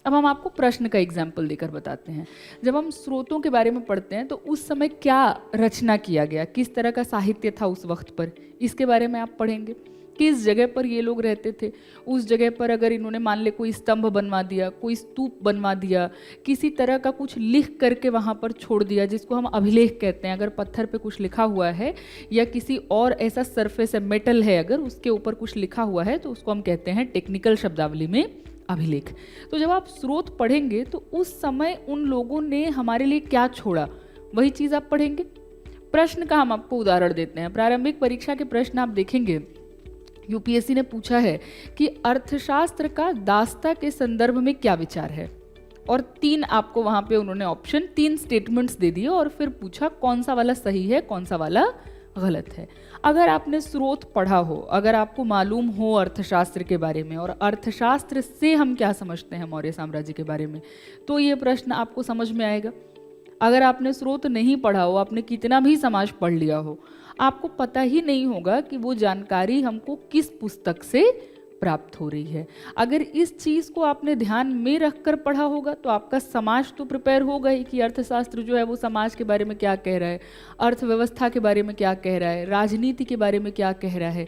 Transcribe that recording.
अब हम आपको प्रश्न का एग्जाम्पल देकर बताते हैं। जब हम स्रोतों के बारे में पढ़ते हैं तो उस समय क्या रचना किया गया, किस तरह का साहित्य था उस वक्त पर, इसके बारे में आप पढ़ेंगे। किस जगह पर ये लोग रहते थे, उस जगह पर अगर इन्होंने मान ले कोई स्तंभ बनवा दिया, कोई स्तूप बनवा दिया, किसी तरह का कुछ लिख करके वहाँ पर छोड़ दिया, जिसको हम अभिलेख कहते हैं। अगर पत्थर पे कुछ लिखा हुआ है या किसी और ऐसा सरफेस है, मेटल है, अगर उसके ऊपर कुछ लिखा हुआ है तो उसको हम कहते हैं टेक्निकल शब्दावली में अभिलेख। तो जब आप स्रोत पढ़ेंगे तो उस समय उन लोगों ने हमारे लिए क्या छोड़ा, वही चीज़ आप पढ़ेंगे। प्रश्न का हम आपको उदाहरण देते हैं। प्रारंभिक परीक्षा के प्रश्न आप देखेंगे, यूपीएससी ने पूछा है कि अर्थशास्त्र का दास्ता के संदर्भ में क्या विचार है, और 3 आपको वहां पे उन्होंने ऑप्शन, 3 स्टेटमेंट्स दे दिए और फिर पूछा कौन सा वाला सही है, कौन सा वाला गलत है। अगर आपने स्रोत पढ़ा हो, अगर आपको मालूम हो अर्थशास्त्र के बारे में और अर्थशास्त्र से हम क्या समझते हैं मौर्य साम्राज्य के बारे में, तो ये प्रश्न आपको समझ में आएगा। अगर आपने स्रोत नहीं पढ़ा हो, आपने कितना भी समाज पढ़ लिया हो, आपको पता ही नहीं होगा कि वो जानकारी हमको किस पुस्तक से प्राप्त हो रही है। अगर इस चीज़ को आपने ध्यान में रखकर पढ़ा होगा तो आपका समाज तो प्रिपेयर होगा ही कि अर्थशास्त्र जो है वो समाज के बारे में क्या कह रहा है, अर्थव्यवस्था के बारे में क्या कह रहा है, राजनीति के बारे में क्या कह रहा है।